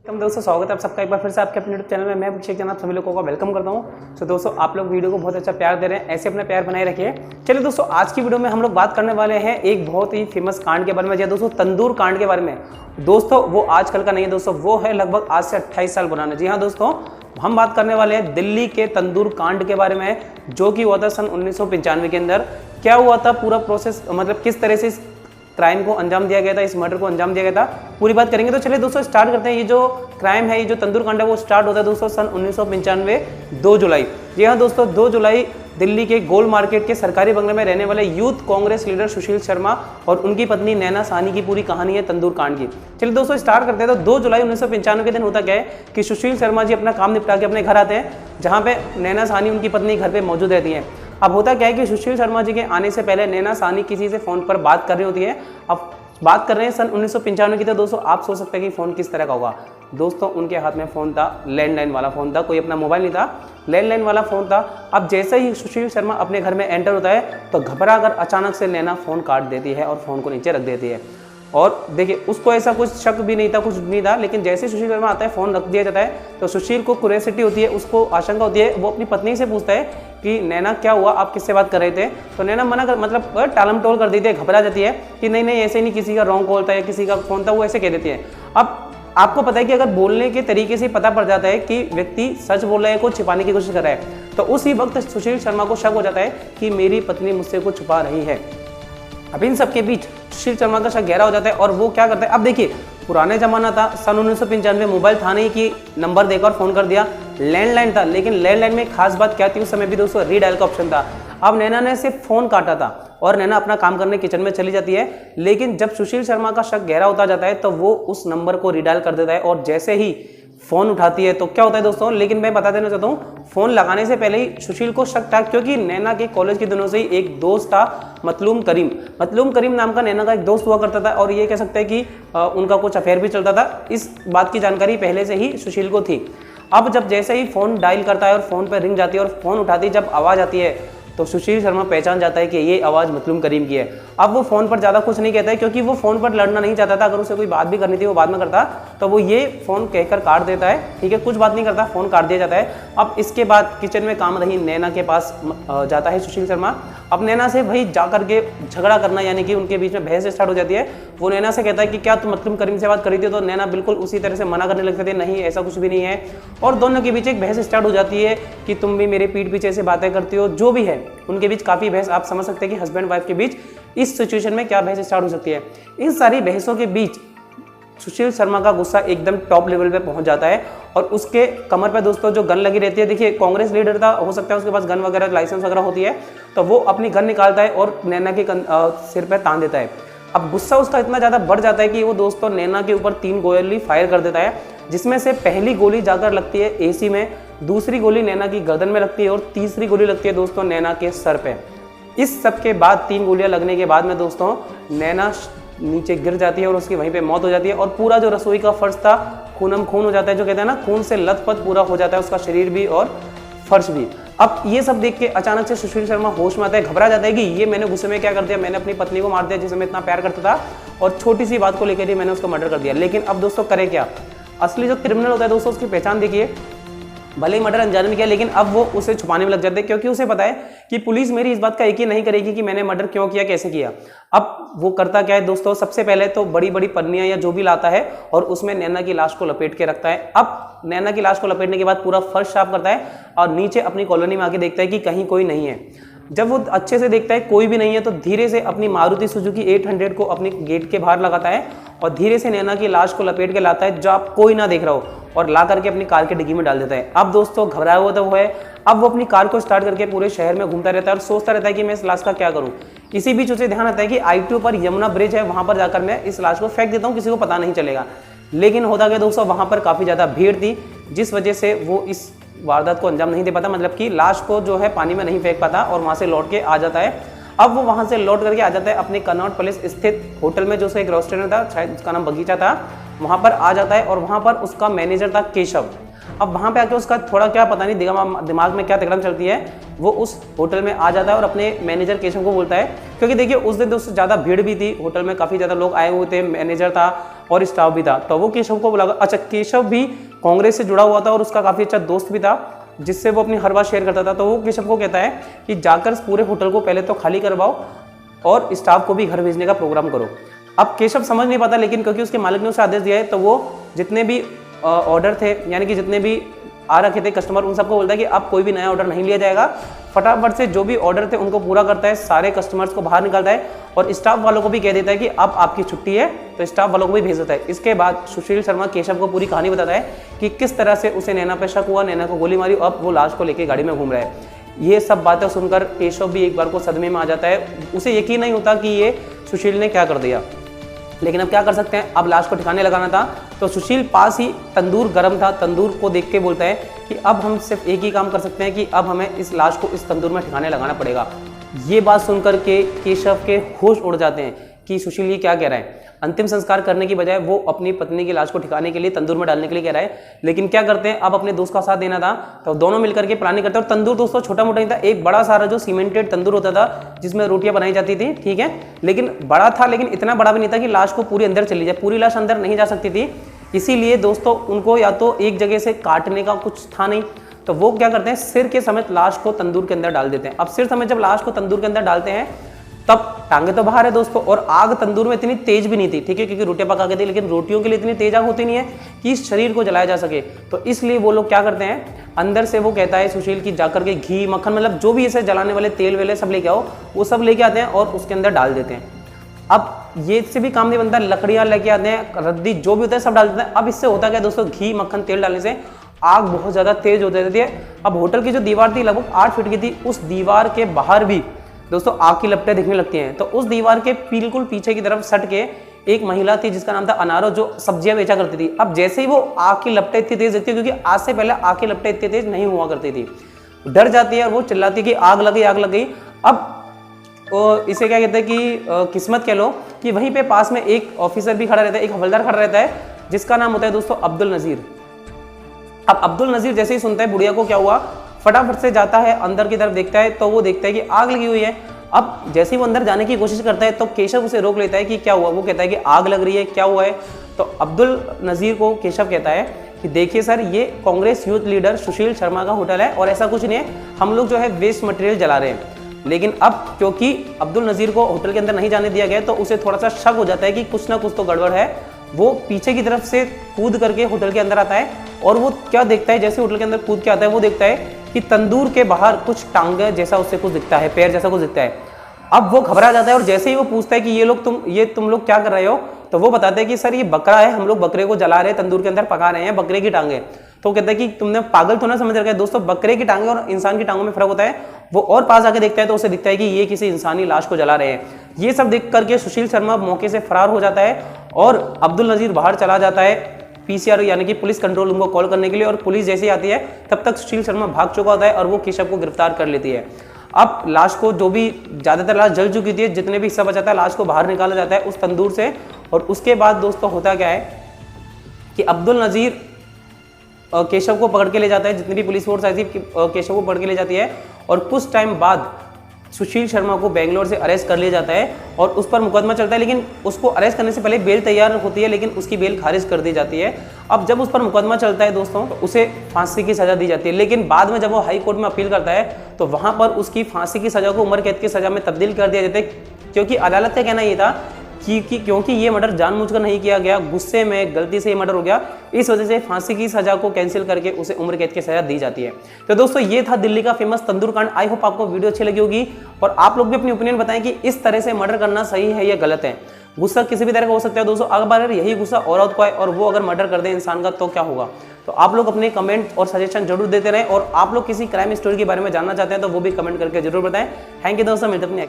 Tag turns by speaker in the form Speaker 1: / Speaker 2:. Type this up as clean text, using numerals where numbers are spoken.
Speaker 1: दोस्तों स्वागत है आप सबका एक बार फिर से आपके अपने यूट्यूब चैनल में। मैं अभिषेक जनाब सभी लोगों का वेलकम करता हूं। तो दोस्तों आप लोग वीडियो को बहुत अच्छा प्यार दे रहे हैं, ऐसे अपना प्यार बनाए रखिए। चलिए दोस्तों आज की वीडियो में हम लोग बात करने वाले हैं एक बहुत ही फेमस कांड के बारे में, या दोस्तों तंदूर कांड के बारे में। दोस्तों वो आजकल का नहीं है दोस्तों, वो है लगभग आज से 28 साल पुराना। जी हाँ दोस्तों, हम बात करने वाले हैं दिल्ली के तंदूर कांड के बारे में, जो कि हुआ था सन 1995 के अंदर। क्या हुआ था पूरा प्रोसेस, मतलब किस तरह से क्राइम को अंजाम दिया गया था, इस मर्डर को अंजाम दिया गया था, पूरी बात करेंगे। तो चलिए दोस्तों स्टार्ट करते हैं। ये जो क्राइम है, ये जो तंदूर कांड है, वो स्टार्ट होता है दोस्तों सन 1995 2 जुलाई। जी हाँ दोस्तों, 2 जुलाई दिल्ली के गोल मार्केट के सरकारी बंगले में रहने वाले यूथ कांग्रेस लीडर सुशील शर्मा और उनकी पत्नी नैना साहनी की पूरी कहानी है तंदूर कांड की। चलिए दोस्तों स्टार्ट करते हैं। तो 2 जुलाई 1995 के दिन होता क्या है कि सुशील शर्मा जी अपना काम निपटा के अपने घर आते हैं, जहाँ पे नैना साहनी उनकी पत्नी घर पे मौजूद रहती है। अब होता क्या है कि सुशील शर्मा जी के आने से पहले नैना साहनी किसी से फोन पर बात कर रही होती है। अब बात कर रहे हैं सन 1995 की। तो दोस्तों आप सोच सकते हैं कि फ़ोन किस तरह का होगा। दोस्तों उनके हाथ में फ़ोन था, लैंडलाइन वाला फ़ोन था, कोई अपना मोबाइल नहीं था, लैंडलाइन वाला फ़ोन था। अब जैसे ही सुशील शर्मा अपने घर में एंटर होता है तो घबरा कर अचानक से नैना फ़ोन काट देती है और फ़ोन को नीचे रख देती है। और देखिए उसको ऐसा कुछ शक भी नहीं था, कुछ नहीं था, लेकिन जैसे सुशील शर्मा आता है फ़ोन रख दिया जाता है तो सुशील को क्यूरियोसिटी होती है, उसको आशंका होती है। वो अपनी पत्नी से पूछता है कि नैना क्या हुआ, आप किससे बात कर रहे थे। तो नैना मना कर मतलब टालम टोल कर देती है, घबरा जाती है कि नहीं नहीं ऐसे नहीं, किसी का रॉन्ग कॉल था या किसी का फ़ोन था, वो ऐसे कह देती है। अब आपको पता है कि अगर बोलने के तरीके से पता पड़ जाता है कि व्यक्ति सच बोल रहा है, कुछ छिपाने की कोशिश कर रहा है, तो उसी वक्त सुशील शर्मा को शक हो जाता है कि मेरी पत्नी मुझसे कुछ छुपा रही है। अब इन सबके बीच सुशील शर्मा का शक गहरा हो जाता है और वो क्या करता है। अब देखिए पुराने जमाना था, सन 1995, मोबाइल था नहीं कि नंबर देकर फोन कर दिया, लैंडलाइन था। लेकिन लैंडलाइन में खास बात क्या थी, उस समय भी दोस्तों रीडायल का ऑप्शन था। अब नैना ने सिर्फ फोन काटा था और नैना अपना काम करने किचन में चली जाती है। लेकिन जब सुशील शर्मा का शक गहरा होता जाता है तो वो उस नंबर को रीडायल कर देता है और जैसे ही फोन उठाती है तो क्या होता है दोस्तों, लेकिन मैं बता देना चाहता हूँ, फोन लगाने से पहले ही सुशील को शक था, क्योंकि नैना के कॉलेज के दिनों से ही एक दोस्त था मतलूम करीम नाम का नैना का एक दोस्त हुआ करता था, और ये कह सकते हैं कि उनका कुछ अफेयर भी चलता था। इस बात की जानकारी पहले से ही सुशील को थी। अब जब जैसे ही फोन डायल करता है और फोन पर रिंग जाती है और फोन उठाती जब आवाज़ आती है तो सुशील शर्मा पहचान जाता है कि ये आवाज़ मतलूम करीम की है। अब वो फ़ोन पर ज़्यादा कुछ नहीं कहता है, क्योंकि वो फ़ोन पर लड़ना नहीं चाहता था। अगर उसे कोई बात भी करनी थी वो बाद में करता, तो वो ये फ़ोन कहकर काट देता है। ठीक है, कुछ बात नहीं करता, फ़ोन काट दिया जाता है। अब इसके बाद किचन में काम रही नैना के पास जाता है सुशील शर्मा। अब नैना से भाई जा करके झगड़ा करना, यानी कि उनके बीच में बहस स्टार्ट हो जाती है। वो नैना से कहता है कि क्या तुम मतलूम करीम से बात करी थी, तो नैना बिल्कुल उसी तरह से मना करने लगते थे, नहीं ऐसा कुछ भी नहीं है। और दोनों के बीच एक बहस स्टार्ट हो जाती है कि तुम भी मेरे पीठ पीछे से बातें करती हो, जो भी है उनके बीच काफ़ी बहस। आप समझ सकते हैं कि हस्बैंड वाइफ के बीच इस सिचुएशन में क्या बहस स्टार्ट हो सकती है। इन सारी बहसों के बीच सुशील शर्मा का गुस्सा एकदम टॉप लेवल पे पहुंच जाता है और उसके कमर पे दोस्तों जो गन लगी रहती है, देखिए कांग्रेस लीडर था, हो सकता है उसके पास गन वगैरह लाइसेंस वगैरह होती है, तो वो अपनी गन निकालता है और नैना के सिर पे तान देता है। अब गुस्सा उसका इतना ज़्यादा बढ़ जाता है कि वो दोस्तों नैना के ऊपर 3 गोली फायर कर देता है, जिसमें से पहली गोली जाकर लगती है एसी में, दूसरी गोली नैना की गर्दन में लगती है और तीसरी गोली लगती है दोस्तों नैना के सर पे। इस सब के बाद 3 गोलियां लगने के बाद में दोस्तों नैना नीचे गिर जाती है और उसकी वहीं पे मौत हो जाती है। और पूरा जो रसोई का फर्श था खूनम खून हो जाता है, जो कहते हैं ना खून से लथपथ पूरा हो जाता है उसका शरीर भी और फर्श भी। अब ये सब देख के अचानक से सुशील शर्मा होश में आता है, घबरा जाता है कि ये मैंने गुस्से में क्या कर दिया, मैंने अपनी पत्नी को मार दिया जिसे मैं इतना प्यार करता था, और छोटी सी बात को लेकर ही मैंने उसको मर्डर कर दिया। लेकिन अब दोस्तों करे क्या, असली जो क्रिमिनल होता है दोस्तों उसकी पहचान देखिए। भले ही मर्डर अनजाने में किया, लेकिन अब वो उसे छुपाने में लग जाते हैं, क्योंकि उसे पता है कि पुलिस मेरी इस बात का यकीन नहीं करेगी कि मैंने मर्डर क्यों किया, कैसे किया। अब वो करता क्या है दोस्तों, सबसे पहले तो बड़ी बड़ी पन्नियां या जो भी लाता है और उसमें नैना की लाश को लपेट के रखता है। अब नैना की लाश को लपेटने के बाद पूरा फर्श साफ करता है और नीचे अपनी कॉलोनी में आके देखता है कि कहीं कोई नहीं है। जब वो अच्छे से देखता है कोई भी नहीं है तो धीरे से अपनी मारुति सुजुकी 800 को अपने गेट के बाहर लगाता है और धीरे से नैना की लाश को लपेट के लाता है जब कोई ना देख रहा हो, और ला करके अपनी कार के डिग्गी में डाल देता है। अब दोस्तों घबराया हुआ तो वो है, अब वो अपनी कार को स्टार्ट करके पूरे शहर में घूमता रहता है और सोचता रहता है कि मैं इस लाश का क्या करूं। इसी बीच उसे ध्यान आता है कि I2 पर यमुना ब्रिज है, वहां पर जाकर मैं इस लाश को फेंक देता हूँ, किसी को पता नहीं चलेगा। लेकिन होता क्या दोस्तों, वहां पर काफी ज्यादा भीड़ थी, जिस वजह से वो इस वारदात को अंजाम नहीं दे पाता, मतलब कि लाश को जो है पानी में नहीं फेंक पाता और वहां से लौट के आ जाता है। अब वो वहां से लौट करके आ जाता है अपने कनॉट पैलेस स्थित होटल में, जो उसका एक रेस्टोरेंट था, शायद उसका नाम बगीचा था, वहां पर आ जाता है और वहां पर उसका मैनेजर था केशव। अब वहाँ पे आके उसका थोड़ा क्या पता नहीं दिमाग में क्या तिकड़म चलती है, वो उस होटल में आ जाता है और अपने मैनेजर केशव को बोलता है, क्योंकि देखिए उस दिन दोस्तों ज़्यादा भीड़ भी थी, होटल में काफ़ी ज़्यादा लोग आए हुए थे, मैनेजर था, और स्टाफ भी था। तो वो केशव को बुला, अच्छा केशव भी कांग्रेस से जुड़ा हुआ था और उसका काफ़ी अच्छा दोस्त भी था जिससे वो अपनी हर बात शेयर करता था। तो वो केशव को कहता है कि जाकर पूरे होटल को पहले तो खाली करवाओ और स्टाफ को भी घर भेजने का प्रोग्राम करो। अब केशव समझ नहीं पाता, लेकिन क्योंकि उसके मालिक ने उसे आदेश दिया है तो वो जितने भी ऑर्डर थे, यानी कि जितने भी आ रखे थे कस्टमर, उन सबको बोलता है कि अब कोई भी नया ऑर्डर नहीं लिया जाएगा। फटाफट से जो भी ऑर्डर थे उनको पूरा करता है, सारे कस्टमर्स को बाहर निकालता है और स्टाफ वालों को भी कह देता है कि अब आपकी छुट्टी है, तो स्टाफ वालों को भी भेज देता है। इसके बाद सुशील शर्मा केशव को पूरी कहानी बताता है कि किस तरह से उसे नैना पे शक हुआ, नैना को गोली मारी, अब वो लाश को लेकर गाड़ी में घूम रहा है। ये सब बातें सुनकर केशव भी एक बार को सदमे में आ जाता है, उसे यकीन नहीं होता कि ये सुशील ने क्या कर दिया। लेकिन अब क्या कर सकते हैं, अब लाश को ठिकाने लगाना था। तो सुशील पास ही तंदूर गर्म था, तंदूर को देख के बोलता है कि अब हम सिर्फ एक ही काम कर सकते हैं कि अब हमें इस लाश को इस तंदूर में ठिकाने लगाना पड़ेगा। ये बात सुनकर के केशव के होश उड़ जाते हैं कि सुशील ये क्या कह रहा है। अंतिम संस्कार करने की बजाय वो अपनी पत्नी की लाश को ठिकाने के लिए तंदूर में डालने के लिए कह रहा है। लेकिन क्या करते हैं, अब अपने दोस्त का साथ देना था तो दोनों मिलकर के प्लानिंग करते हैं। और तंदूर दोस्तों छोटा मोटा नहीं था, एक बड़ा सारा जो सीमेंटेड तंदूर होता था जिसमें रोटियां बनाई जाती थी, ठीक है, लेकिन बड़ा था, लेकिन इतना बड़ा भी नहीं था कि लाश को पूरी अंदर चली जाए, पूरी लाश अंदर नहीं जा सकती थी। इसीलिए दोस्तों उनको या तो एक जगह से काटने का कुछ था नहीं, तो वो क्या करते हैं, सिर के समेत लाश को तंदूर के अंदर डाल देते हैं। अब सिर समेत जब लाश को तंदूर के अंदर डालते हैं तब टांगे तो बाहर है दोस्तों, और आग तंदूर में इतनी तेज भी नहीं थी, ठीक है, क्योंकि रोटियां पका के थी, लेकिन रोटियों के लिए इतनी तेज आग होती नहीं है कि शरीर को जलाया जा सके। तो इसलिए वो लोग क्या करते हैं, अंदर से वो कहता है सुशील की जाकर के घी मक्खन, मतलब जो भी इसे जलाने वाले तेल वेले सब लेके आओ, वो सब लेके आते हैं और उसके अंदर डाल देते हैं। अब ये से भी काम नहीं बनता, लकड़ियां लेके आते हैं, रद्दी जो भी होता है सब डाल देते हैं। अब इससे होता क्या दोस्तों, घी मक्खन तेल डालने से आग बहुत ज्यादा तेज हो जाती है। अब होटल की जो दीवार थी लगभग 8 फीट की थी, उस दीवार के बाहर भी दोस्तों आग की लपटें दिखने लगती हैं। तो उस दीवार के बिल्कुल पीछे की तरफ सट के एक महिला थी जिसका नाम था अनारो, जो सब्जियां बेचा करती थी। अब जैसे ही वो आग की लपटें इतनी तेज दिखती है, क्योंकि आज से पहले आग की लपटें इतनी तेज नहीं हुआ करती थी, डर जाती है और वो चिल्लाती है कि आग लग गई, आग लग गई। अब इसे क्या कहते हैं कि किस्मत कह लो कि वहीं पे पास में एक ऑफिसर भी खड़ा रहता है, एक हवलदार खड़ा रहता है जिसका नाम होता है दोस्तों अब्दुल नजीर। अब अब्दुल नजीर जैसे ही सुनता है बुढ़िया को क्या हुआ, फटाफट से जाता है अंदर की तरफ, देखता है तो वो देखता है कि आग लगी हुई है। अब जैसे ही वो अंदर जाने की कोशिश करता है तो केशव उसे रोक लेता है कि क्या हुआ। वो कहता है कि आग लग रही है, क्या हुआ है। तो अब्दुल नजीर को केशव कहता है कि देखिए सर, ये कांग्रेस यूथ लीडर सुशील शर्मा का होटल है और ऐसा कुछ नहीं है, हम लोग जो है वेस्ट मटेरियल जला रहे हैं। लेकिन अब क्योंकि अब्दुल नजीर को होटल के अंदर नहीं जाने दिया गया तो उसे थोड़ा सा शक हो जाता है कि कुछ ना कुछ तो गड़बड़ है। वो पीछे की तरफ से कूद करके होटल के अंदर आता है और वो क्या देखता है, जैसे होटल के अंदर कूद के आता है वो देखता है कि तंदूर के बाहर कुछ टांगे जैसा उससे कुछ दिखता है, पैर जैसा कुछ दिखता है। अब वो घबरा जाता है और जैसे ही वो पूछता है कि ये तुम लोग क्या कर रहे हो, तो वो बताते हैं कि सर ये बकरा है, हम लोग बकरे को जला रहे हैं, तंदूर के अंदर पका रहे हैं, बकरे की टांगे। तो वो कहता है कि तुमने पागल तो ना समझ रखा है दोस्तों, बकरे की टांगे और इंसान की टांगों में फर्क होता है। वो और पास आके देखता है तो उसे दिखता है कि ये किसी इंसानी लाश को जला रहे हैं। ये सब देख करके सुशील शर्मा मौके से फरार हो जाता है और अब्दुल नजीर बाहर चला जाता है पीसीआर यानी कि पुलिस कंट्रोल रूम को कॉल करने के लिए। और पुलिस जैसे ही आती है तब तक सुशील शर्मा भाग चुका होता है और वो केशव को गिरफ्तार कर लेती है। अब लाश को, जो भी ज्यादातर लाश जल चुकी थी, जितने भी हिस्सा बचा था लाश को बाहर निकाला जाता है उस तंदूर से। और उसके बाद दोस्तों होता क्या है कि अब्दुल नजीर केशव को पकड़ के ले जाता है, जितनी भी पुलिस फोर्स आई थी केशव को पकड़ के ले जाती है। और कुछ टाइम बाद सुशील शर्मा को बेंगलोर से अरेस्ट कर लिया जाता है और उस पर मुकदमा चलता है। लेकिन उसको अरेस्ट करने से पहले बेल तैयार होती है, लेकिन उसकी बेल खारिज कर दी जाती है। अब जब उस पर मुकदमा चलता है दोस्तों तो उसे फांसी की सजा दी जाती है। लेकिन बाद में जब वो हाई कोर्ट में अपील करता है तो वहां पर उसकी फांसी की सजा को उम्र कैद की सजा में तब्दील कर दिया जाता है, क्योंकि अदालत का कहना ये था क्योंकि ये मर्डर जानबूझकर नहीं किया गया, गुस्से में गलती से ये मर्डर हो गया, इस वजह से फांसी की सजा को कैंसिल करके उसे उम्र कैद की सजा दी जाती है। तो दोस्तों ये था दिल्ली का फेमस तंदूर कांड। आई होप आपको वीडियो अच्छी लगी होगी और आप लोग भी अपनी ओपिनियन बताएं कि इस तरह से मर्डर करना सही है या गलत है। गुस्सा किसी भी तरह का हो सकता है दोस्तों, अगर यही गुस्सा औरत को है और वो अगर मर्डर कर दे इंसान का तो क्या होगा। तो आप लोग अपने कमेंट और सजेशन जरूर देते रहें और आप लोग किसी क्राइम स्टोरी के बारे में जानना चाहते हैं तो वो भी कमेंट करके जरूर बताएं। थैंक यू दोस्तों, मिलते हैं अपने